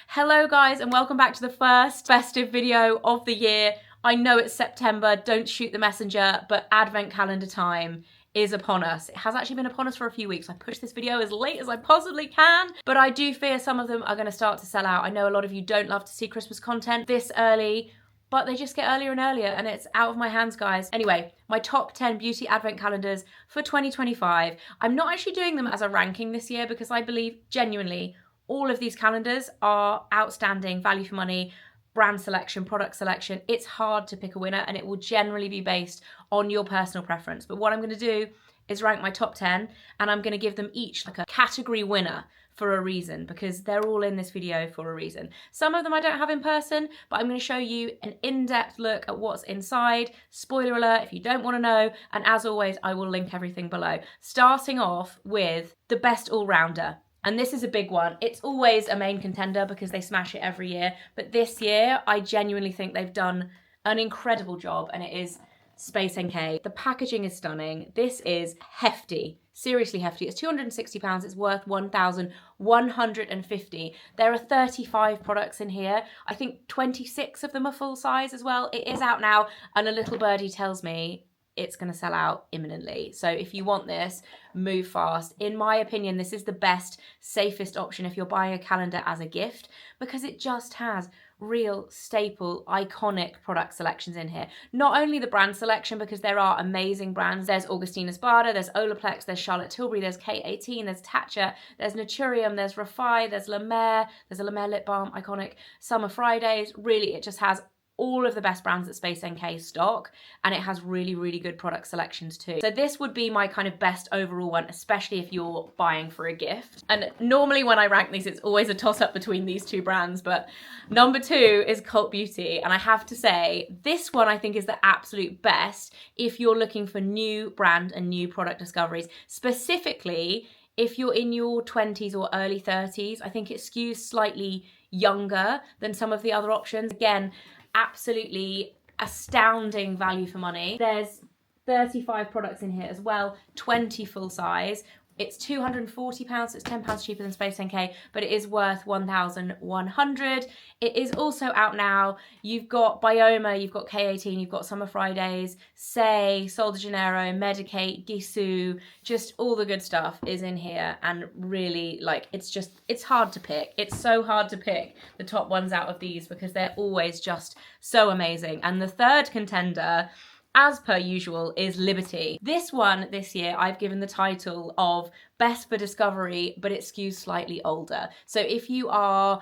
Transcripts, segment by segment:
Hello guys and welcome back to the first festive video of the year. I know it's September, don't shoot the messenger, but advent calendar time is upon us. It has actually been upon us for a few weeks. I pushed this video as late as I possibly can, but I do fear some of them are going to start to sell out. I know a lot of you don't love to see Christmas content this early, but they just get earlier and earlier and it's out of my hands, guys. Anyway, my top 10 beauty advent calendars for 2025. I'm not actually doing them as a ranking this year because I believe genuinely all of these calendars are outstanding, value for money, brand selection, product selection. It's hard to pick a winner and it will generally be based on your personal preference. But what I'm going to do is rank my top 10 and I'm going to give them each like a category winner for a reason, because they're all in this video for a reason. Some of them I don't have in person, but I'm going to show you an in-depth look at what's inside. Spoiler alert if you don't want to know, and as always I will link everything below. Starting off with the best all-rounder. And this is a big one. It's always a main contender because they smash it every year. But this year, I genuinely think they've done an incredible job, and it is Space NK. The packaging is stunning. This is hefty, seriously hefty. It's £260. It's worth £1,150. There are 35 products in here. I think 26 of them are full size as well. It is out now, and a little birdie tells me it's going to sell out imminently. So if you want this, move fast. In my opinion, this is the best, safest option if you're buying a calendar as a gift, because it just has real staple, iconic product selections in here. Not only the brand selection, because there are amazing brands. There's Augustina Spada, there's Olaplex, there's Charlotte Tilbury, there's K18, there's Tatcha, there's Naturium, there's Refi, there's La Mer, there's a La Mer lip balm, iconic. Summer Fridays, really it just has all of the best brands that Space NK stock, and it has really, really good product selections too. So this would be my kind of best overall one, especially if you're buying for a gift. And normally when I rank these, it's always a toss-up between these two brands, but number 2 is Cult Beauty, and I have to say, this one I think is the absolute best if you're looking for new brand and new product discoveries. Specifically, if you're in your 20s or early 30s, I think it skews slightly younger than some of the other options. Again, absolutely astounding value for money. There's 35 products in here as well, 20 full size. It's £240, so it's £10 cheaper than Space NK, but it is worth £1,100. It is also out now. You've got Bioma, you've got K18, you've got Summer Fridays, Say, Sol de Janeiro, Medicate, Gisou, just all the good stuff is in here, and really, like, it's hard to pick. It's so hard to pick the top ones out of these because they're always just so amazing. And the third contender, as per usual, is Liberty. This one this year I've given the title of Best for Discovery, but it skews slightly older. So if you are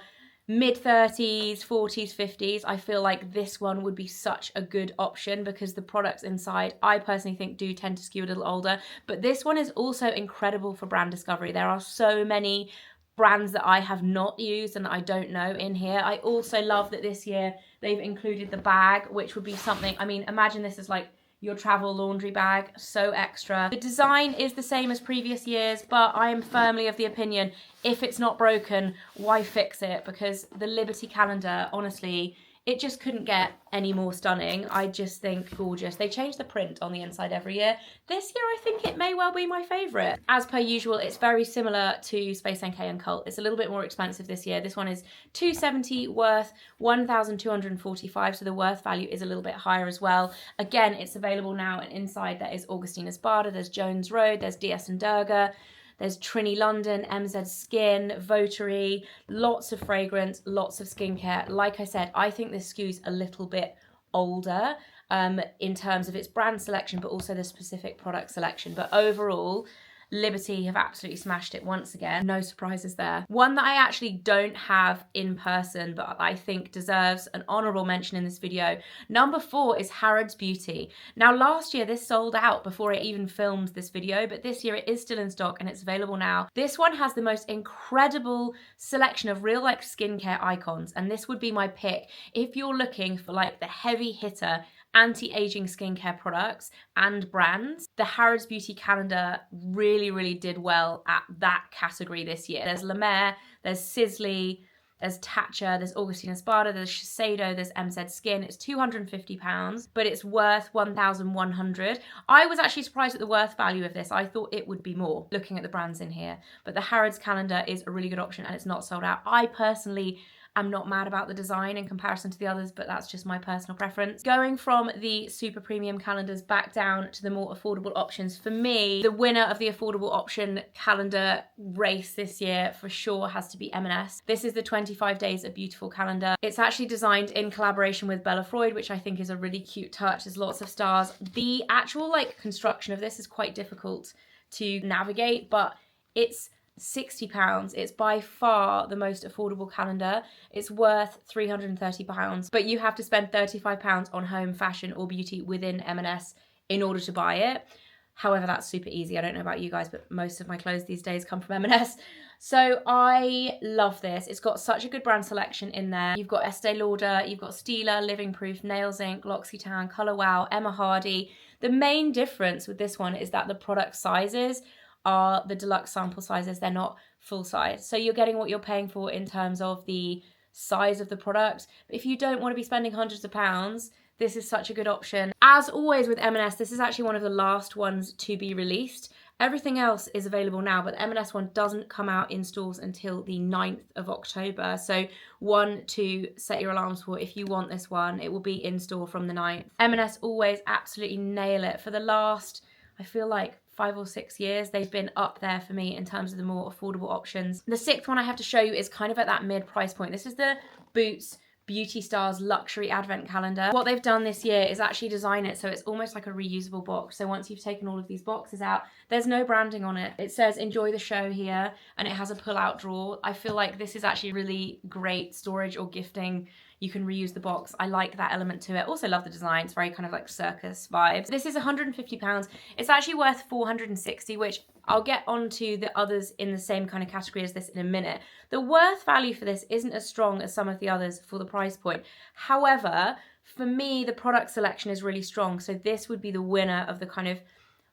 mid-30s, 40s, 50s, I feel like this one would be such a good option because the products inside, I personally think, do tend to skew a little older. But this one is also incredible for brand discovery. There are so many brands that I have not used and that I don't know in here. I also love that this year they've included the bag, which would be something, I mean, imagine this is like your travel laundry bag, so extra. The design is the same as previous years, but I am firmly of the opinion, if it's not broken, why fix it? Because the Liberty calendar, honestly, it just couldn't get any more stunning. I just think gorgeous. They change the print on the inside every year. This year, I think it may well be my favorite. As per usual, it's very similar to Space NK and Cult. It's a little bit more expensive this year. This one is $270, worth $1,245, so the worth value is a little bit higher as well. Again, it's available now, and inside there is Augustina Spada, there's Jones Road, there's DS and Durga, there's Trini London, MZ Skin, Votary, lots of fragrance, lots of skincare. Like I said, I think this skews a little bit older in terms of its brand selection, but also the specific product selection. But overall, Liberty have absolutely smashed it once again. No surprises there. One that I actually don't have in person, but I think deserves an honorable mention in this video. Number 4 is Harrods Beauty. Now, last year this sold out before I even filmed this video, but this year it is still in stock and it's available now. This one has the most incredible selection of real like skincare icons, and this would be my pick if you're looking for like the heavy hitter anti-aging skincare products and brands. The Harrods Beauty Calendar really did well at that category this year. There's La Mer, there's Sisley, there's Tatcha, there's Augustina Spada, there's Shiseido, there's MZ Skin. It's £250, but it's worth £1,100. I was actually surprised at the worth value of this. I thought it would be more, looking at the brands in here. But the Harrods calendar is a really good option and it's not sold out. I personally am not mad about the design in comparison to the others, but that's just my personal preference. Going from the super premium calendars back down to the more affordable options, for me, the winner of the affordable option calendar race this year for sure has to be M&S. This is the 25 Days of Beautiful calendar. It's actually designed in collaboration with Bella Freud, which I think is a really cute touch. There's lots of stars. The actual construction of this is quite difficult to navigate, but it's £60. It's by far the most affordable calendar. It's worth £330, but you have to spend £35 on home, fashion or beauty within M&S in order to buy it. However, that's super easy. I don't know about you guys, but most of my clothes these days come from M&S. So I love this. It's got such a good brand selection in there. You've got Estee Lauder, you've got Stila, Living Proof, Nails Inc, L'Occitane, Colour Wow, Emma Hardy. The main difference with this one is that the product sizes are the deluxe sample sizes. They're not full size. So you're getting what you're paying for in terms of the size of the product. But if you don't want to be spending hundreds of pounds, this is such a good option. As always with M&S, this is actually one of the last ones to be released. Everything else is available now, but the M&S one doesn't come out in stores until the 9th of October. So one to set your alarms for if you want this one. It will be in store from the 9th. M&S always absolutely nail it. For the last, I feel like 5 or 6 years, they've been up there for me in terms of the more affordable options. The 6th one I have to show you is kind of at that mid price point. This is the Boots Beauty Stars Luxury Advent Calendar. What they've done this year is actually design it so it's almost like a reusable box. So once you've taken all of these boxes out, there's no branding on it. It says enjoy the show here, and it has a pull-out drawer. I feel like this is actually really great storage or gifting. You can reuse the box. I like that element to it. Also love the design. It's very kind of like circus vibes. This is £150. It's actually worth £460, which I'll get onto the others in the same kind of category as this in a minute. The worth value for this isn't as strong as some of the others for the price point. However, for me, the product selection is really strong. So this would be the winner of the kind of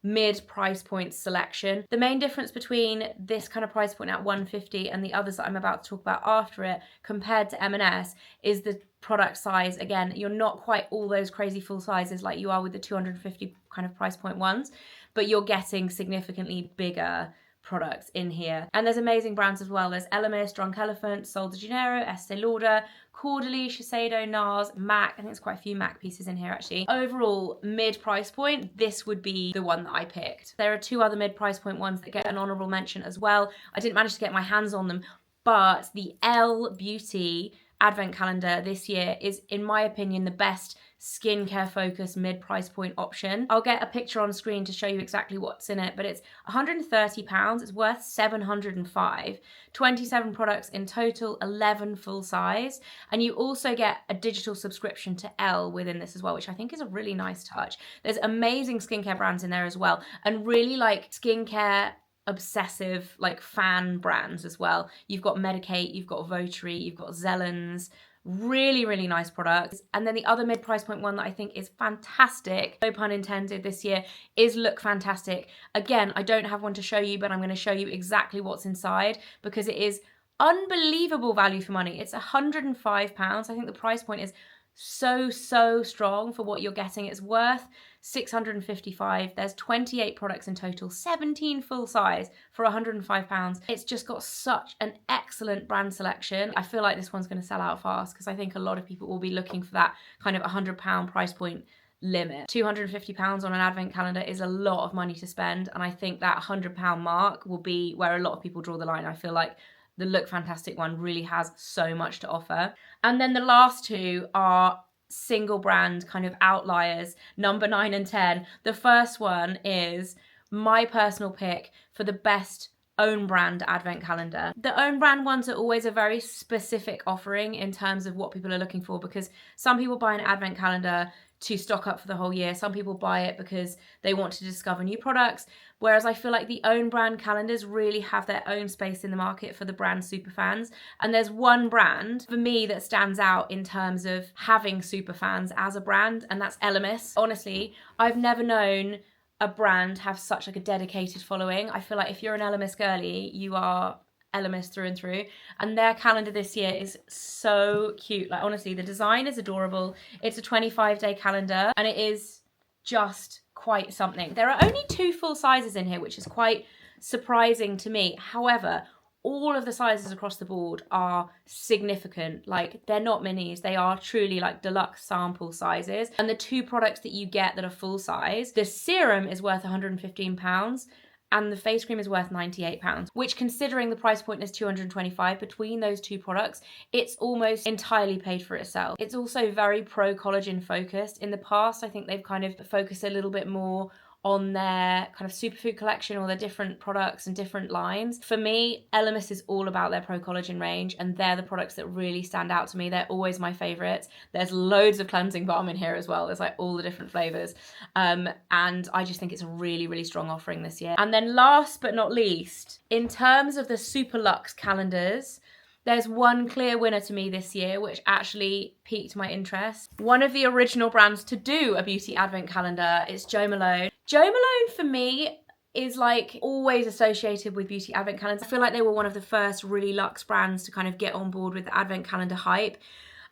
mid price point selection. The main difference between this kind of price point at £150 and the others that I'm about to talk about after it compared to M&S is the product size. Again, you're not quite all those crazy full sizes like you are with the 250 kind of price point ones, but you're getting significantly bigger products in here. And there's amazing brands as well. There's Elemis, Drunk Elephant, Sol de Janeiro, Estee Lauder, Caudalie, Shiseido, NARS, MAC. I think there's quite a few MAC pieces in here actually. Overall, mid price point, this would be the one that I picked. There are 2 other mid price point ones that get an honorable mention as well. I didn't manage to get my hands on them, but the Elle Beauty Advent Calendar this year is, in my opinion, the best skincare focused mid price point option. I'll get a picture on screen to show you exactly what's in it, but it's £130. It's worth £705. 27 products in total, 11 full size. And you also get a digital subscription to Elle within this as well, which I think is a really nice touch. There's amazing skincare brands in there as well, and really like skincare obsessive like fan brands as well. You've got Medicate, you've got Votary, you've got Zellens. Really, really nice products. And then the other mid price point one that I think is fantastic, no pun intended, this year is Look Fantastic. Again, I don't have one to show you, but I'm going to show you exactly what's inside because it is unbelievable value for money. It's £105. I think the price point is so strong for what you're getting. It's worth £655. There's 28 products in total, 17 full size for £105. It's just got such an excellent brand selection. I feel like this one's going to sell out fast because I think a lot of people will be looking for that kind of £100 price point limit. £250 on an advent calendar is a lot of money to spend, and I think that £100 mark will be where a lot of people draw the line. I feel like the Look Fantastic one really has so much to offer. And then the last 2 are single brand kind of outliers, number 9 and 10. The first one is my personal pick for the best own brand advent calendar. The own brand ones are always a very specific offering in terms of what people are looking for, because some people buy an advent calendar to stock up for the whole year. Some people buy it because they want to discover new products. Whereas I feel like the own brand calendars really have their own space in the market for the brand superfans. And there's one brand for me that stands out in terms of having superfans as a brand, and that's Elemis. Honestly, I've never known a brand have such like a dedicated following. I feel like if you're an Elemis girly, you are Elemis through and through, and their calendar this year is so cute. Like honestly, the design is adorable. It's a 25-day calendar and it is just quite something. There are only 2 full sizes in here, which is quite surprising to me. However, all of the sizes across the board are significant. Like, they're not minis, they are truly like deluxe sample sizes. And the 2 products that you get that are full size, the serum is worth £115 and the face cream is worth £98, which, considering the price point is £225 between those 2 products, it's almost entirely paid for itself. It's also very pro collagen focused. In the past, I think they've kind of focused a little bit more on their kind of superfood collection or their different products and different lines. For me, Elemis is all about their pro collagen range, and they're the products that really stand out to me. They're always my favorites. There's loads of cleansing balm in here as well. There's like all the different flavors. And I just think it's a really, really strong offering this year. And then last but not least, in terms of the Super Luxe calendars, there's one clear winner to me this year, which actually piqued my interest. One of the original brands to do a beauty advent calendar is Joe Malone. Joe Malone, for me, is like always associated with beauty advent calendars. I feel like they were one of the first really luxe brands to kind of get on board with the advent calendar hype.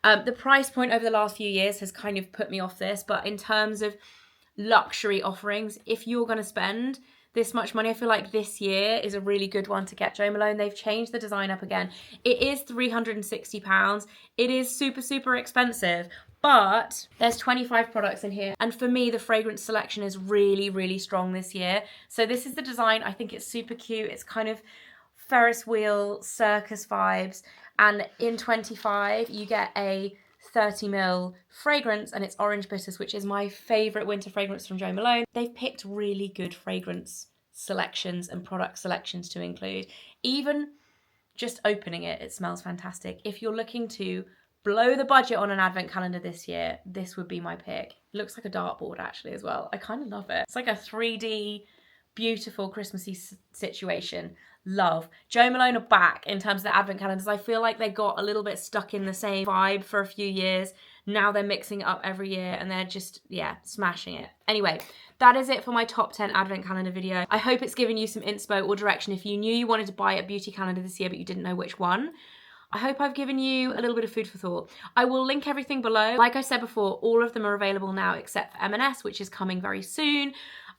The price point over the last few years has kind of put me off this, but in terms of luxury offerings, if you're going to spend this much money, I feel like this year is a really good one to get Joe Malone. They've changed the design up again. It is £360. It is super, super expensive, but there's 25 products in here. And for me, the fragrance selection is really, really strong this year. So this is the design. I think it's super cute. It's kind of Ferris wheel circus vibes. And in 25, you get a 30ml fragrance, and it's Orange Bitters, which is my favourite winter fragrance from Joe Malone. They've picked really good fragrance selections and product selections to include. Even just opening it, it smells fantastic. If you're looking to blow the budget on an advent calendar this year, this would be my pick. It looks like a dartboard actually as well. I kind of love it. It's like a 3D beautiful Christmassy situation. Love. Joe Malone are back in terms of the advent calendars. I feel like they got a little bit stuck in the same vibe for a few years. Now they're mixing it up every year and they're just, yeah, smashing it. Anyway, that is it for my top 10 advent calendar video. I hope it's given you some inspo or direction if you knew you wanted to buy a beauty calendar this year but you didn't know which one. I hope I've given you a little bit of food for thought. I will link everything below. Like I said before, all of them are available now except for M&S, which is coming very soon.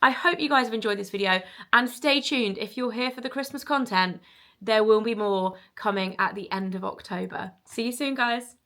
I hope you guys have enjoyed this video, and stay tuned. If you're here for the Christmas content, there will be more coming at the end of October. See you soon, guys.